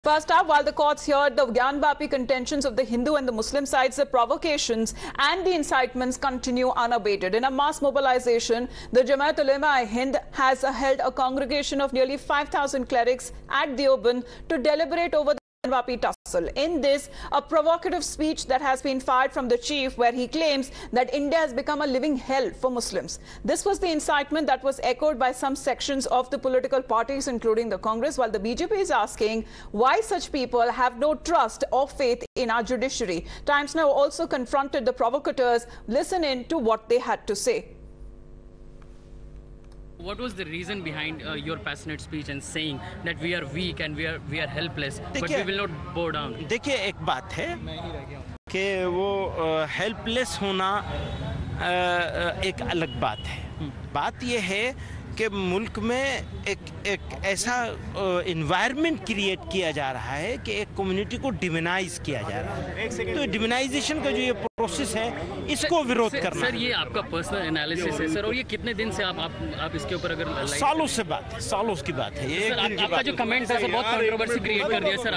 First up, while the courts heard the Gyanvapi contentions of the Hindu and the Muslim sides, the provocations and the incitements continue unabated. In a mass mobilization, the Jamiat Ulema-e-Hind has held a congregation of nearly 5,000 clerics at Deoband to deliberate over the Gyanvapi tussle. In this, a provocative speech that has been fired from the chief, where he claims that India has become a living hell for Muslims. This was the incitement that was echoed by some sections of the political parties, including the Congress, while the BJP is asking why such people have no trust or faith in our judiciary. Times Now also confronted the provocateurs. Listen in to what they had to say. What was the reason behind your passionate speech and saying that we are weak and we are helpless, but we will not bow down? देखिए, एक बात है कि वो helpless होना एक अलग बात है। बात ये है कि मुल्क में एक ऐसा एनवायरनमेंट क्रिएट किया जा रहा है कि एक कम्युनिटी को डिमोनाइज किया जा रहा है। तो डिमोनाइजेशन का जो ये प्रोसेस है, इसको विरोध करना। सर, ये आपका पर्सनल एनालिसिस है सर, और ये कितने दिन से आप इसके ऊपर अगर सालों से बात है, सालों की बात है ये। आपका जो कमेंट है सर, बहुत कंट्रोवर्सी क्रिएट कर दिया सर।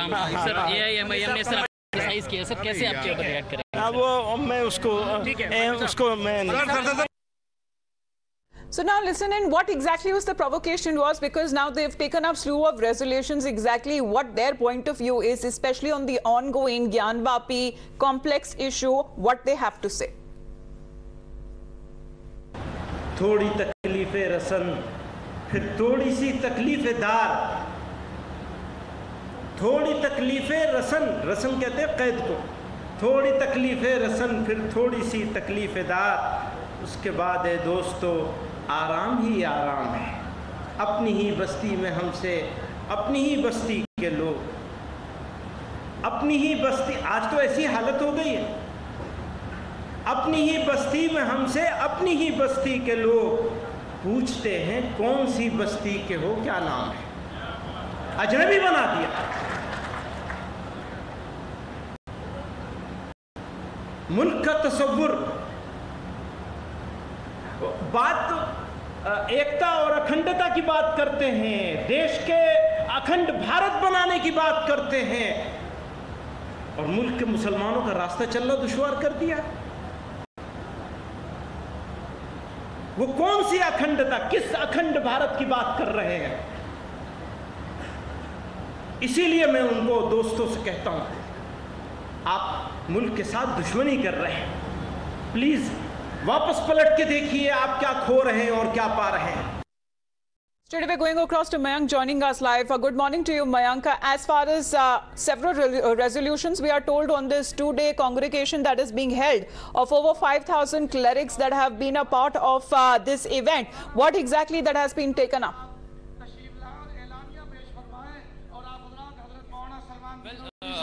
AIMIM ने सर क्रिटिसाइज किया सर, कैसे आपके ऊपर रिएक्ट करेंगे? वो मैं उसको मैं So now listen in what exactly was the provocation was, because now they've taken up slew of resolutions, exactly what their point of view is, especially on the ongoing Gyanvapi complex issue, what they have to say. थोड़ी तकलीफे रसन, फिर थोड़ी सी तकलीफे दार। थोड़ी तकलीफे रसन, रसन कहते हैं कैद को। थोड़ी तकलीफे रसन, फिर थोड़ी सी तकलीफे दार। उसके बाद है दोस्तों, आराम ही आराम है। अपनी ही बस्ती में हमसे, अपनी ही बस्ती के लोग, अपनी ही बस्ती, आज तो ऐसी हालत हो गई है, अपनी ही बस्ती में हमसे, अपनी ही बस्ती के लोग पूछते हैं कौन सी बस्ती के हो, क्या नाम है। अजनबी बना दिया। मुल्क का तसव्वुर, बात एकता और अखंडता की बात करते हैं, देश के अखंड भारत बनाने की बात करते हैं, और मुल्क के मुसलमानों का रास्ता चलना दुश्वार कर दिया। वो कौन सी अखंडता, किस अखंड भारत की बात कर रहे हैं? इसीलिए मैं उनको दोस्तों से कहता हूं, आप मुल्क के साथ दुश्मनी कर रहे हैं। प्लीज वापस पलट के देखिए आप क्या खो रहे हैं और क्या पा रहे हैं। Straight away going across to Mayank joining us live. Good morning to you, Mayank. As far as several resolutions we are told on this two-day congregation that is being held of over 5,000 clerics that have been a part of this event, what exactly that has been taken up?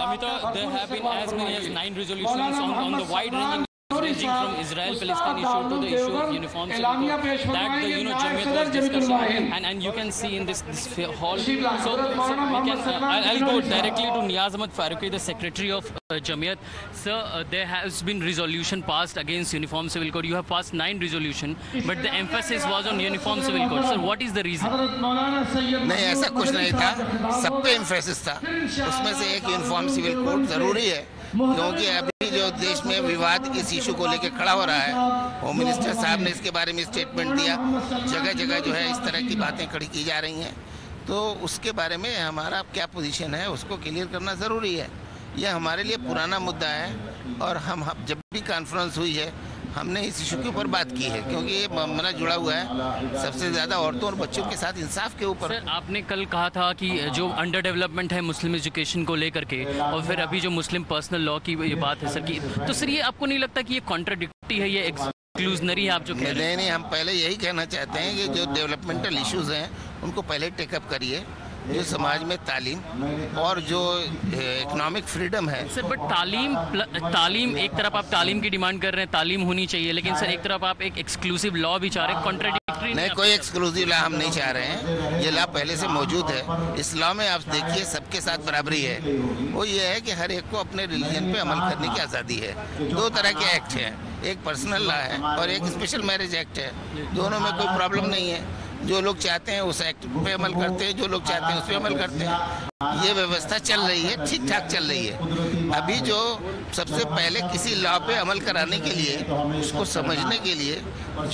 Amita, there have been as many as 9 resolutions on the wide-ranging, ranging from Israel-Palestine issue to the issue of uniform civil code that the Jamiat was discussing, and you can see in this hall. So we can I'll go directly to Niyaz Ahmad Faruqi, the secretary of Jamiat. Sir, there has been resolution passed against uniform civil code. You have passed 9 resolution, but the emphasis was on uniform civil code. Sir, what is the reason? नहीं, ऐसा कुछ नहीं था, सब पे emphasis था। उसमें से एक यूनिफॉर्म सिविल कोड जरूरी है, क्योंकि अभी जो देश में विवाद इस इशू को लेकर खड़ा हो रहा है, होम मिनिस्टर साहब ने इसके बारे में स्टेटमेंट दिया, जगह जगह जो है इस तरह की बातें खड़ी की जा रही हैं, तो उसके बारे में हमारा क्या पोजीशन है उसको क्लियर करना ज़रूरी है। यह हमारे लिए पुराना मुद्दा है, और हम जब भी कॉन्फ्रेंस हुई है हमने इस इशू के ऊपर बात की है, क्योंकि ये मामला जुड़ा हुआ है सबसे ज़्यादा औरतों और बच्चों के साथ इंसाफ के ऊपर। सर, आपने कल कहा था कि जो अंडर डेवलपमेंट है मुस्लिम एजुकेशन को लेकर के, और फिर अभी जो मुस्लिम पर्सनल लॉ की ये बात है सर की, तो सर ये आपको नहीं लगता कि ये कॉन्ट्राडिक्टी है, ये एक्सक्लूजनरी है आप जो कह रहे हैं? नहीं, हम पहले यही कहना चाहते हैं कि जो डेवलपमेंटल इशूज़ हैं उनको पहले टेकअप करिए, जो समाज में तालीम और जो इकोनॉमिक फ्रीडम है। सर, बट तालीम एक तरफ आप तालीम की डिमांड कर रहे हैं, तालीम होनी चाहिए, लेकिन सर एक तरफ आप एक एक्सक्लूसिव लॉ भी चाह रहे हैं, कॉन्ट्राडिक्टरी नहीं, कोई एक्सक्लूसिव लॉ हम नहीं चाह रहे हैं, ये लॉ पहले से मौजूद है। इस लॉ में आप देखिए सबके साथ बराबरी है, वो ये है कि हर एक को अपने रिलीजन पे अमल करने की आज़ादी है। 2 तरह के एक्ट हैं, एक पर्सनल लॉ है और एक स्पेशल मैरिज एक्ट है, दोनों में कोई प्रॉब्लम नहीं है। जो लोग चाहते हैं उस एक्ट पे अमल करते हैं, जो लोग चाहते हैं उस पे अमल करते हैं। ये व्यवस्था चल रही है, ठीक ठाक चल रही है। अभी जो सबसे पहले किसी लॉ पे अमल कराने के लिए, उसको समझने के लिए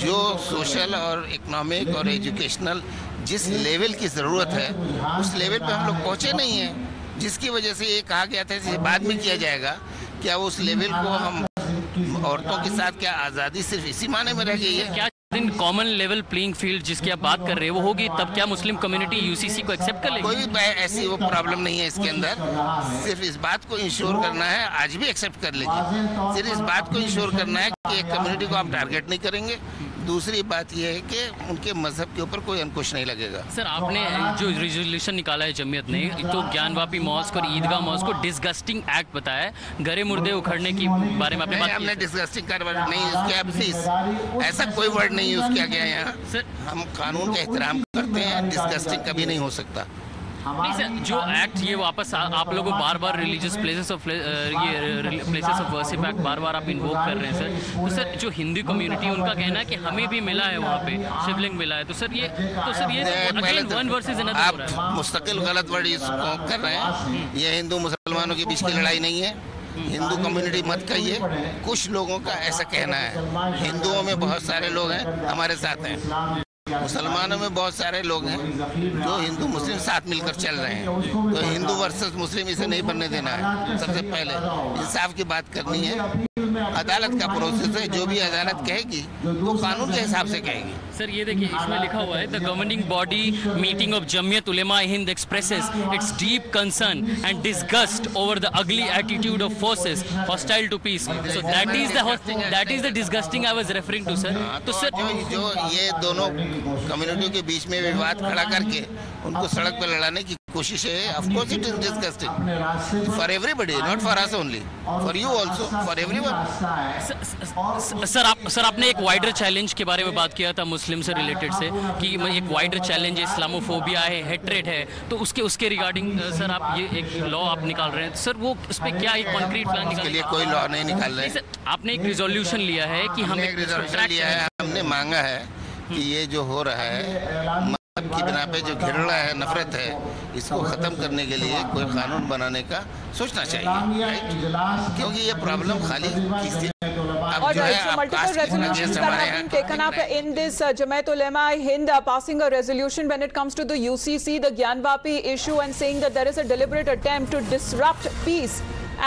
जो सोशल और इकोनॉमिक और एजुकेशनल जिस लेवल की ज़रूरत है, उस लेवल पे हम लोग पहुँचे नहीं हैं, जिसकी वजह से ये कहा गया था इसे बाद में किया जाएगा। क्या उस लेवल को हम औरतों के साथ क्या आज़ादी सिर्फ इसी माने में रह गई है? क्या दिन कॉमन लेवल प्लेइंग फील्ड जिसकी आप बात कर रहे हैं वो होगी, तब क्या मुस्लिम कम्युनिटी यूसीसी को एक्सेप्ट कर लेगी? कोई भी ऐसी वो प्रॉब्लम नहीं है इसके अंदर। सिर्फ इस बात को इंश्योर करना है, आज भी एक्सेप्ट कर लेगी। सिर्फ इस बात को इंश्योर करना है कि एक कम्युनिटी को आप टारगेट नहीं करेंगे। दूसरी बात यह है कि उनके मजहब के ऊपर कोई अंकुश नहीं लगेगा। सर, आपने जो रेजोल्यूशन निकाला है जमीयत ने, तो ज्ञानवापी मॉस्क और ईदगाह मॉस्क को डिस्गस्टिंग एक्ट बताया है, गरे मुर्दे उखड़ने की बारे में आपने बात की? हमने डिस्गस्टिंग का वर्ड नहीं यूज किया, प्लीज ऐसा कोई वर्ड नहीं यूज किया गया यहाँ। सर, हम कानून का एहतराम करते हैं, डिस्गस्टिंग कभी नहीं हो सकता। नहीं सर, जो एक्ट ये वापस आप लोगों को बार बार religious places of worship act बार बार आप इन्वोक कर रहे हैं सर। तो सर, जो हिंदू कम्युनिटी उनका कहना है कि हमें भी मिला है वहाँ पे शिवलिंग मिला है, तो सर ये अगेन वन वर्सेस अनदर हो रहा है। आप मुस्तकिल गलत वर्ड यूज कर रहे हैं। ये हिंदू मुसलमानों के बीच की लड़ाई नहीं है। हिंदू कम्युनिटी मत कहिए, कुछ लोगों का ऐसा कहना है। हिंदुओं में बहुत सारे लोग हैं हमारे साथ हैं, मुसलमानों में बहुत सारे लोग हैं जो हिंदू मुस्लिम साथ मिलकर चल रहे हैं। तो हिंदू वर्सेस मुस्लिम इसे नहीं बनने देना है। सबसे पहले इंसाफ की बात करनी है। अदालत का प्रोसेस है, जो भी अदालत कहेगी वो कानून के हिसाब से कहेगी। सर, ये देखिए, इसमें लिखा हुआ है, the governing body meeting of Jamiat Ulema e Hind expresses its deep concern and disgust over the ugly attitude of forces hostile to peace. So that is the disgusting I was referring to sir. तो sir, जो ये दोनों कम्युनिटियों के बीच में विवाद खड़ा करके उनको सड़क पर लड़ाने की कोशिश है, of course it is disgusting for everybody, not for us only, for you also, for everyone. Sir, आपने एक वाइडर चैलेंज के बारे में बात किया था मुस्लिम से रिलेटेड से, कि एक वाइडर चैलेंज है, इस्लामोफोबिया है, हेट्रेड है, तो उसके रिगार्डिंग सर आप ये एक लॉ आप निकाल रहे हैं, सर वो उस पर क्या एक कॉन्क्रीट प्लान के लिए कोई लॉ नहीं निकाल रहे हैं। आपने एक रिजोल्यूशन लिया है कि हम एक रिजोल्यूशन लिया है, हमने मांगा है कि ये जो हो रहा है मजहब की बिना पे जो घिरना है, नफरत है, इसको खत्म करने के लिए कोई कानून बनाने का सोचना चाहिए, राइट? क्योंकि ये प्रॉब्लम खाली All right, so multiple resolutions that have been taken up in this Jamiat Ulema-e-Hind passing a resolution when it comes to the UCC, the Gyanvapi issue, and saying that there is a deliberate attempt to disrupt peace,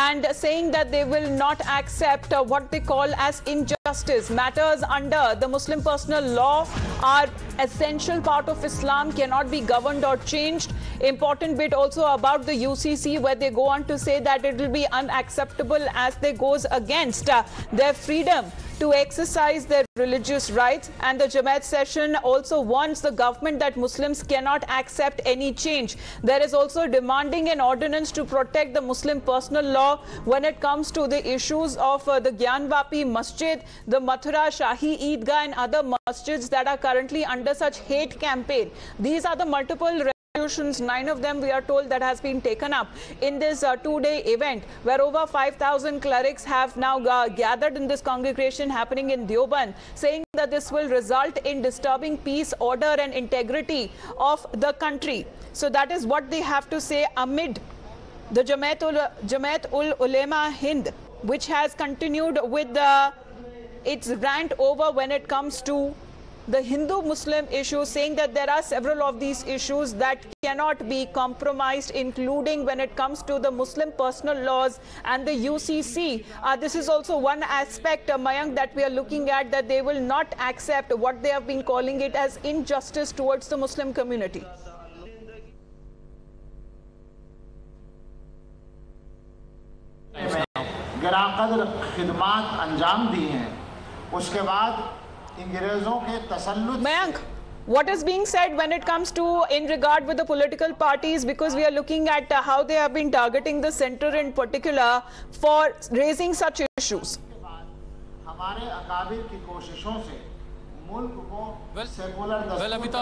and saying that they will not accept what they call as injustice. Matters under the Muslim personal law are essential part of Islam, cannot be governed or changed. Important bit also about the UCC, where they go on to say that it will be unacceptable as they goes against their freedom to exercise their religious rights. And the Jamaat session also warns the government that Muslims cannot accept any change. There is also demanding an ordinance to protect the Muslim personal law when it comes to the issues of the Gyanvapi Masjid, the Mathura Shahi Eidgah, and other masjids that are currently under such hate campaign. These are the multiple resolutions, 9 of them we are told, that has been taken up in this two-day event, where over 5,000 clerics have now gathered in this congregation happening in Deoband, saying that this will result in disturbing peace, order and integrity of the country. So that is what they have to say amid the Jamiat Ulema-e-Hind, which has continued with its rant over when it comes to the Hindu-Muslim issue, saying that there are several of these issues that cannot be compromised, including when it comes to the Muslim personal laws and the UCC. This is also one aspect, Mayank, that we are looking at, that they will not accept what they have been calling it as injustice towards the Muslim community. गिराकदर खिदमात अंजाम दी हैं, उसके बाद अंग्रेजों के तसल्लुत। Mayank, what is being said when it comes to in regard with the political parties, because we are looking at how they have been targeting the center in particular for raising such issues? हमारे अकाबिर की कोशिशों से Well, Amita,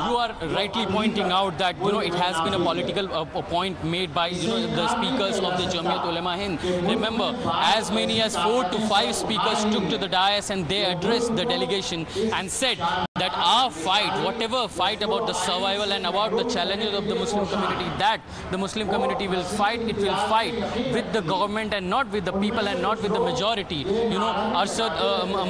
you are rightly pointing out that it has been a political point made by the speakers of the Jamiat Ulema-e-Hind. Remember, as many as 4 to 5 speakers took to the dais and they addressed the delegation and said that our fight, whatever fight about the survival and about the challenges of the Muslim community, that the Muslim community will fight, it will fight with the government and not with the people and not with the majority. You know, Arshad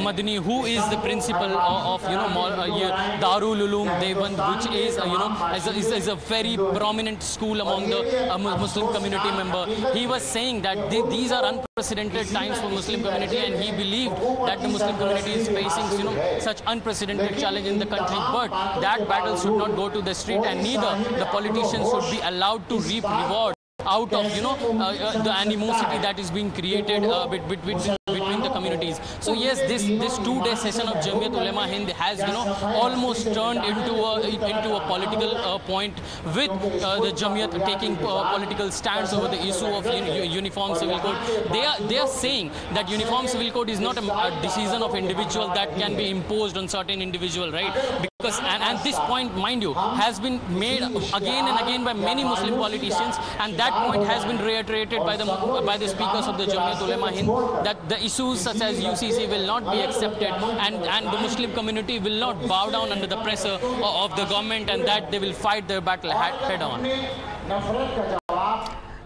Madani, who is the principal of Darul Uloom Deoband, which is, is a very prominent school among the Muslim community member. He was saying that these are unprecedented times for Muslim community, and he believed that the Muslim community is facing, such unprecedented challenge in the country, but that battle should not go to the street, and neither the politicians should be allowed to reap reward out of the animosity that is being created between the communities. So yes, this 2-day session of Jamiat Ulema-e-Hind has almost turned into a political point, with the Jamiat taking political stands over the issue of uniform civil code. They are saying that uniform civil code is not a decision of individual that can be imposed on certain individual, right? Because and this point, mind you, has been made again and again by many Muslim politicians, and that point has been reiterated by the speakers of the Jamiat Ulema-e-Hind, that the issues such as UCC will not be accepted, and the Muslim community will not bow down under the pressure of the government, and that they will fight their battle head on.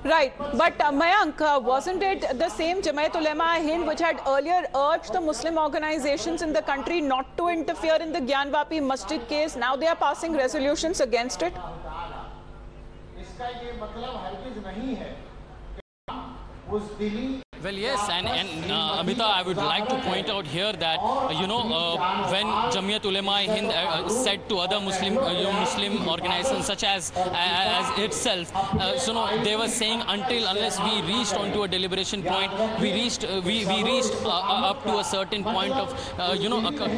Right, but Mayank, wasn't it the same Jamiat Ulema-e-Hind which had earlier urged the Muslim organizations in the country not to interfere in the Gyanvapi Mosque case? Now they are passing resolutions against it? Well, yes, and Amita, I would like to point out here that, when Jamiat Ulema-e-Hind said to other Muslim organizations such as itself, they were saying unless we reached onto a deliberation point, we reached up to a certain point of, a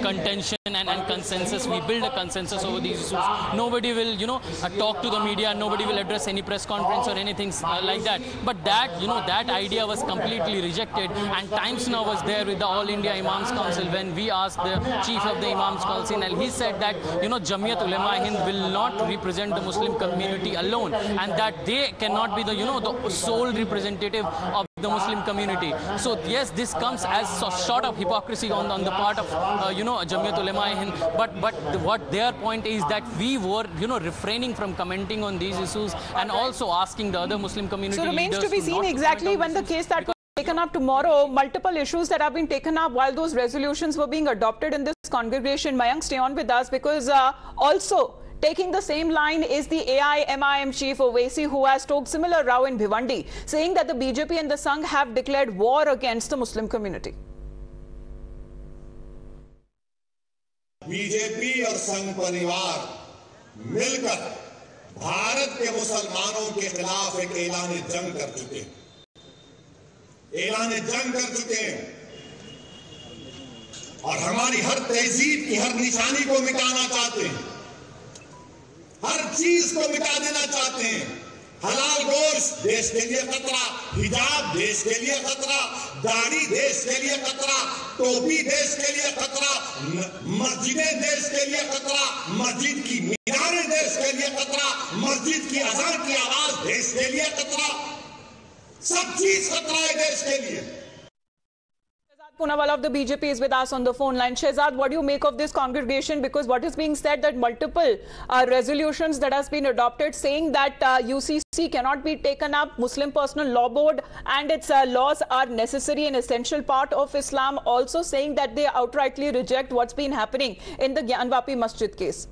contention and consensus. We build a consensus over these issues. Nobody will, talk to the media. Nobody will address any press conference or anything like that. But that, that idea was completely rejected, and Times Now was there with the All India Imams Council when we asked the chief of the Imams Council, and he said that Jamiat Ulema-e-Hind will not represent the Muslim community alone, and that they cannot be the the sole representative of the Muslim community. So yes, this comes as a sort of hypocrisy on the part of Jamiat Ulema-e-Hind, but what their point is that we were refraining from commenting on these issues and also asking the other Muslim community. So remains to be seen exactly when the case that was taken up tomorrow, multiple issues that have been taken up while those resolutions were being adopted in this congregation. Mayank, stay on with us, because also taking the same line is the AIMIM chief Owaisi, who has stoked similar row in Bhiwandi, saying that the BJP and the Sangh have declared war against the Muslim community. BJP और संघ परिवार मिलकर भारत के मुसलमानों के खिलाफ एक ऐलान जंग कर चुके हैं, और हमारी हर तहजीब की हर निशानी को मिटाना चाहते हैं, हर चीज को मिटा देना चाहते हैं। हलाल गोश्त देश के लिए खतरा, हिजाब देश के लिए खतरा, दाढ़ी देश के लिए खतरा, टोपी देश के लिए खतरा, मस्जिदें देश के लिए खतरा, मस्जिद की मीनारें देश के लिए खतरा, मस्जिद की अज़ान की आवाज देश के लिए खतरा, सब चीज खतरा है देश के लिए। Poonawala of the BJP is with us on the phone line. Shehzad, what do you make of this congregation? Because what is being said that multiple resolutions that has been adopted saying that UCC cannot be taken up, Muslim Personal Law Board and its laws are necessary and essential part of Islam, also saying that they outrightly reject what's been happening in the Gyanvapi Masjid case.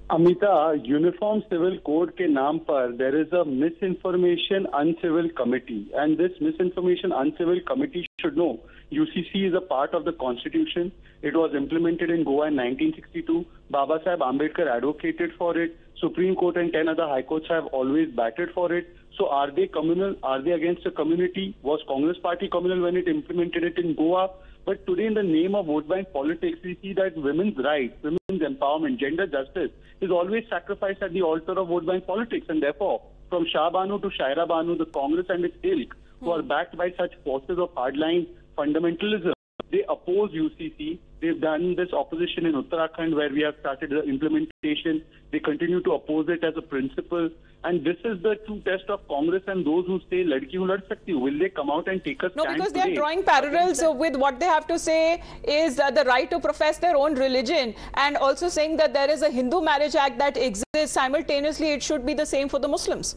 Amita, Uniform Civil Code के नाम पर there is a Misinformation Uncivil Committee, and this Misinformation Uncivil Committee should know UCC is a part of the Constitution. It was implemented in Goa in 1962. Baba Saheb Ambedkar advocated for it. Supreme Court and 10 other High Courts have always batted for it. So are they communal? Are they against the community? Was Congress Party communal when it implemented it in Goa? But today, in the name of vote bank politics, we see that women's rights, women's empowerment, gender justice is always sacrificed at the altar of vote bank politics. And therefore, from Shah Banu to Shaira Banu, the Congress and its ilk, who are backed by such forces of hardline fundamentalism, they oppose UCC. They've done this opposition in Uttarakhand, where we have started the implementation. They continue to oppose it as a principle. And this is the true test of Congress and those who say ladki hu lad sakti hu. Will they come out and take a stand? No, because they today? are drawing parallels with what they have to say is the right to profess their own religion, and also saying that there is a Hindu Marriage Act that exists. Simultaneously, it should be the same for the Muslims.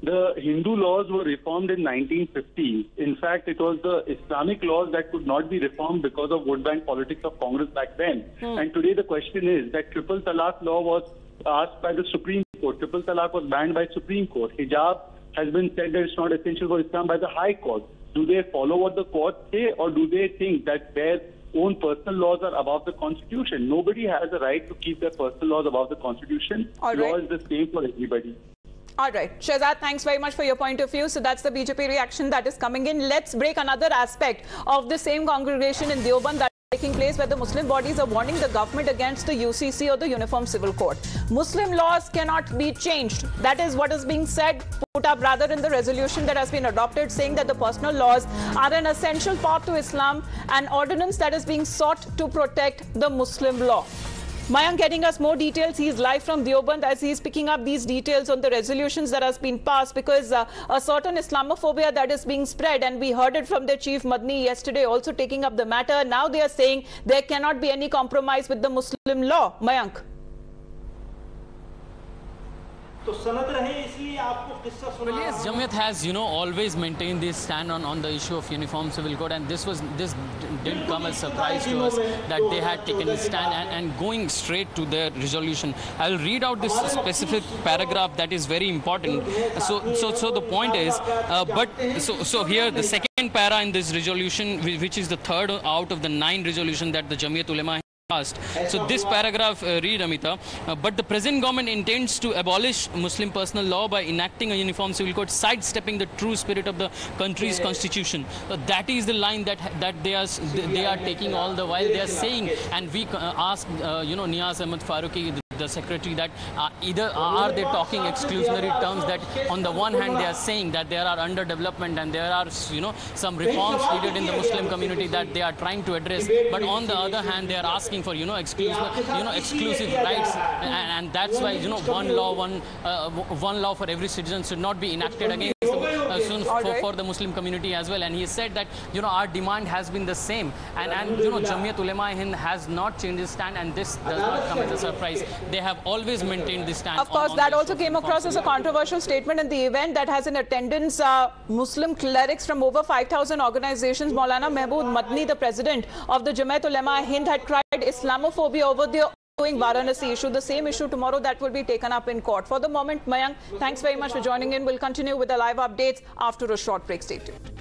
The Hindu laws were reformed in 1950. In fact, it was the Islamic laws that could not be reformed because of vote bank politics of Congress back then. And today the question is that triple talaq law was asked by the Supreme Court. Triple talaq was banned by Supreme Court. Hijab has been said that it's not essential for Islam by the High Court. Do they follow what the courts say, or do they think that their own personal laws are above the Constitution? Nobody has a right to keep their personal laws above the Constitution. Law is the same for everybody. All right. Shehzad, thanks very much for your point of view. So that's the BJP reaction that is coming in. Let's break another aspect of the same congregation in Deoband that is taking place, where the Muslim bodies are warning the government against the UCC or the Uniform Civil Code. Muslim laws cannot be changed. That is what is being said, put up rather in the resolution that has been adopted, saying that the personal laws are an essential part to Islam, an ordinance that is being sought to protect the Muslim law. Mayank getting us more details. He is live from Deoband as he is picking up these details on the resolutions that has been passed, because a certain Islamophobia that is being spread, and we heard it from their chief Madni yesterday also taking up the matter. Now they are saying there cannot be any compromise with the Muslim law. Mayank. Well, yes, Jamiat has, always maintained this stand on the issue of Uniform Civil Code, and this didn't come as a surprise to us that they had taken this stand and going straight to their resolution. I'll read out this specific paragraph that is very important. So the point is, so here the second para in this resolution, which is the third out of the 9 resolution that the Jamiat Ulema-e-Hind passed. So this paragraph read, Amita, but the present government intends to abolish Muslim personal law by enacting a uniform civil code, sidestepping the true spirit of the country's constitution. That is the line that they are taking all the while. They are saying, and we asked Niaz Ahmed Faruqi, the secretary, that either are they talking exclusionary terms, that on the one hand they are saying that there are underdevelopment and there are some reforms needed in the Muslim community that they are trying to address, but on the other hand they are asking for exclusive rights, and that's why one law for every citizen should not be enacted against for the Muslim community as well. And he said that our demand has been the same, and Jamiat Ulema-e-Hind has not changed its stand, and this does not come as a surprise. They have always maintained this stand. Of course, that also came across as a controversial statement in the event that has in attendance Muslim clerics from over 5,000 organizations. Maulana Mehboob Madni, the president of the Jamiat Ulema-e-Hind, had cried Islamophobia over the ongoing Varanasi issue. The same issue tomorrow that will be taken up in court. For the moment, Mayank, thanks very much for joining in. We'll continue with the live updates after a short break. Stay tuned.